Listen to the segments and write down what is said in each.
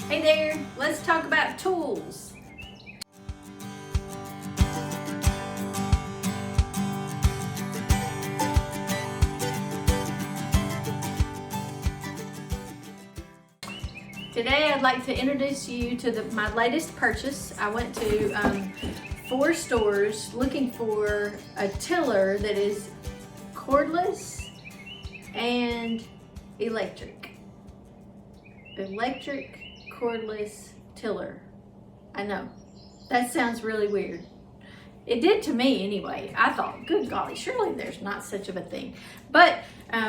Hey there, let's talk about tools. Today I'd like to introduce you to my latest purchase. I went to 4 stores looking for a tiller that is cordless and electric. Electric cordless tiller. I know, that sounds really weird. It did to me anyway. I thought, good golly, surely there's not such of a thing. But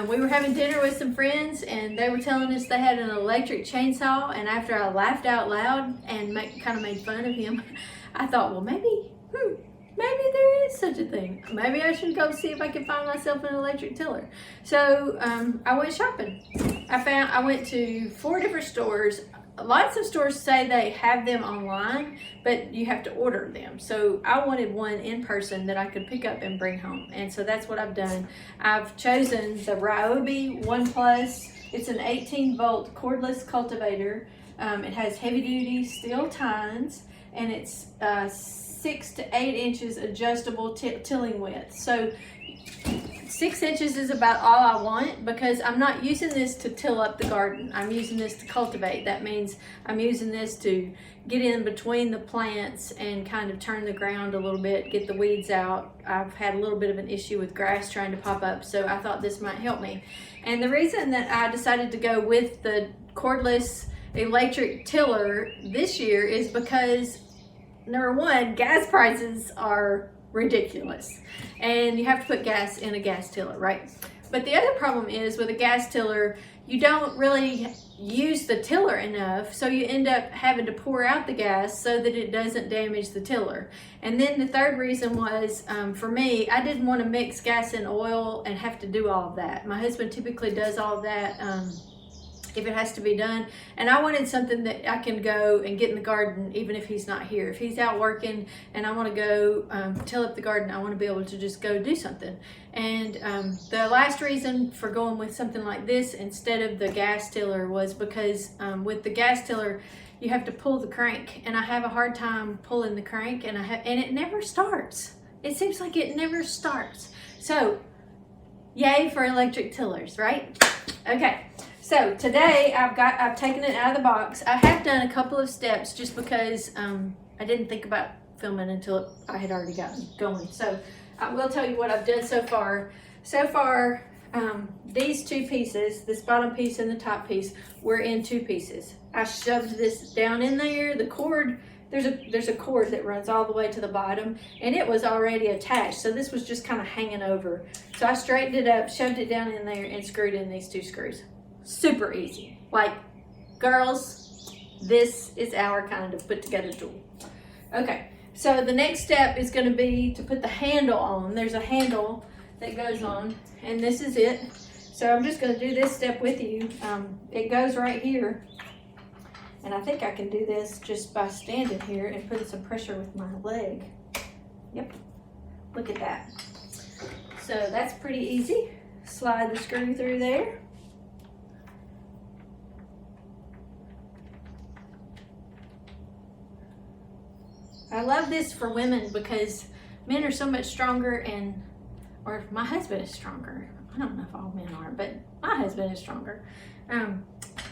we were having dinner with some friends and they were telling us they had an electric chainsaw, and after I laughed out loud and kind of made fun of him, I thought, well, maybe there is such a thing. Maybe I should go see if I can find myself an electric tiller. So I went shopping. I went to 4 different stores. Lots of stores say they have them online, but you have to order them. So I wanted one in person that I could pick up and bring home. And so that's what I've done. I've chosen the Ryobi Plus. It's an 18-volt cordless cultivator. It has heavy-duty steel tines, and it's 6 to 8 inches adjustable tilling width. So 6 inches is about all I want, because I'm not using this to till up the garden. I'm using this to cultivate. That means I'm using this to get in between the plants and kind of turn the ground a little bit, get the weeds out. I've had a little bit of an issue with grass trying to pop up, so I thought this might help me. And the reason that I decided to go with the cordless electric tiller this year is because, number one, gas prices are ridiculous, and you have to put gas in a gas tiller, right? But the other problem is, with a gas tiller, you don't really use the tiller enough, so you end up having to pour out the gas so that it doesn't damage the tiller. And then the third reason was, for me, I didn't want to mix gas and oil and have to do all of that. My husband typically does all of that if it has to be done, and I wanted something that I can go and get in the garden even if he's not here. If he's out working and I want to go till up the garden, I want to be able to just go do something. And the last reason for going with something like this instead of the gas tiller was because with the gas tiller you have to pull the crank, and I have a hard time pulling the crank, and it never starts. It seems like it never starts. So yay for electric tillers, right? Okay. So today I've taken it out of the box. I have done a couple of steps just because I didn't think about filming until I had already gotten going. So I will tell you what I've done so far. These 2 pieces, this bottom piece and the top piece, were in 2 pieces. I shoved this down in there. The cord, there's a cord that runs all the way to the bottom, and it was already attached. So this was just kind of hanging over. So I straightened it up, shoved it down in there, and screwed in these 2 screws. Super easy. Like, girls, this is our kind of put together tool. Okay, so the next step is going to be to put the handle on. There's a handle that goes on, and this is it. So I'm just going to do this step with you. It goes right here, and I think I can do this just by standing here and putting some pressure with my leg. Yep, look at that. So that's pretty easy. Slide the screw through there. I love this for women because men are so much stronger, or my husband is stronger. I don't know if all men are, but my husband is stronger.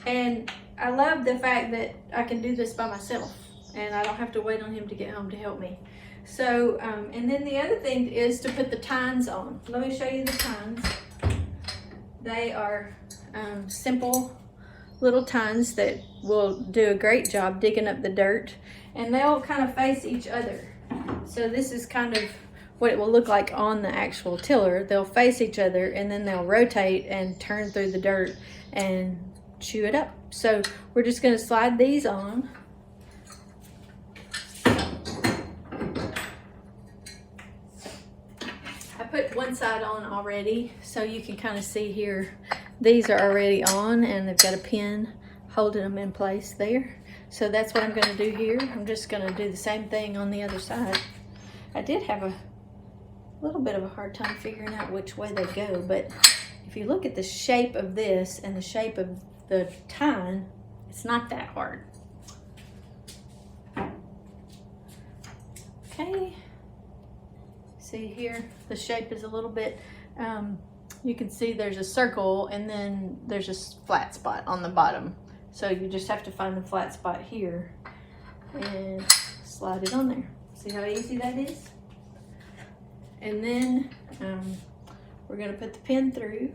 And I love the fact that I can do this by myself and I don't have to wait on him to get home to help me. So, and then the other thing is to put the tines on. Let me show you the tines. They are simple little tines that will do a great job digging up the dirt, and they'll kind of face each other. So this is kind of what it will look like on the actual tiller. They'll face each other, and then they'll rotate and turn through the dirt and chew it up. So we're just going to slide these on. I put one side on already, so you can kind of see here. These are already on, and they've got a pin holding them in place there. So that's what I'm going to do here. I'm just going to do the same thing on the other side. I did have a little bit of a hard time figuring out which way they go, but if you look at the shape of this and the shape of the tine, it's not that hard. Okay, see here, the shape is a little bit, you can see there's a circle and then there's a flat spot on the bottom. So you just have to find the flat spot here and slide it on there. See how easy that is? And then we're gonna put the pin through.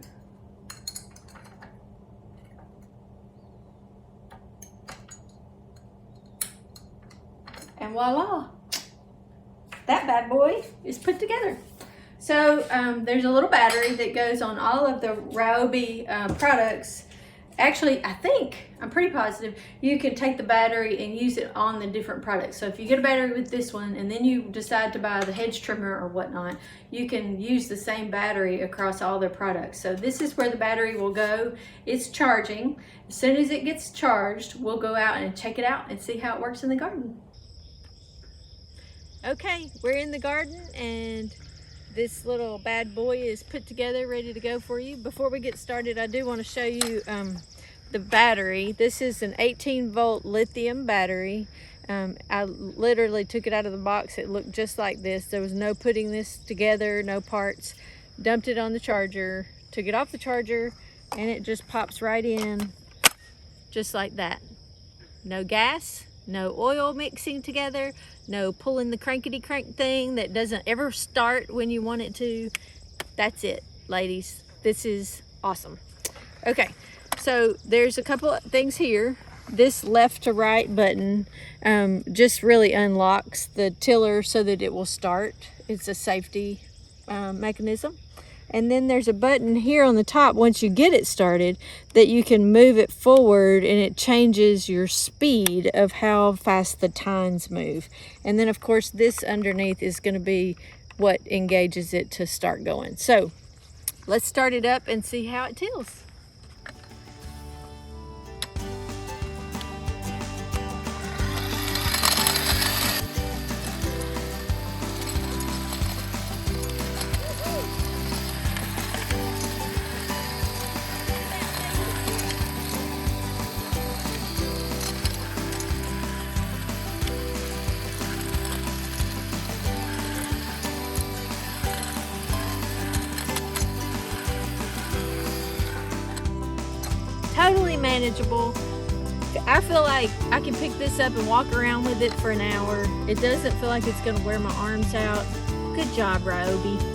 And voila, that bad boy is put together. So there's a little battery that goes on all of the Ryobi products. Actually, I'm pretty positive you can take the battery and use it on the different products. So if you get a battery with this one and then you decide to buy the hedge trimmer or whatnot, you can use the same battery across all their products. So this is where the battery will go. It's charging. As soon as it gets charged, we'll go out and check it out and see how it works in the garden. Okay, we're in the garden and this little bad boy is put together, ready to go for you. Before we get started, I do want to show you the battery. This is an 18-volt lithium battery. I literally took it out of the box. It looked just like this. There was no putting this together, no parts. Dumped it on the charger, took it off the charger, and it just pops right in just like that. No gas, no oil mixing together, no pulling the crankety crank thing that doesn't ever start when you want it to. That's it, ladies. This is awesome. Okay, so there's a couple of things here. This left to right button just really unlocks the tiller so that it will start. It's a safety mechanism. And then there's a button here on the top once you get it started that you can move it forward and it changes your speed of how fast the tines move. And then of course this underneath is going to be what engages it to start going. So let's start it up and see how it tills. Totally manageable. I feel like I can pick this up and walk around with it for an hour. It doesn't feel like it's gonna wear my arms out. Good job, Ryobi.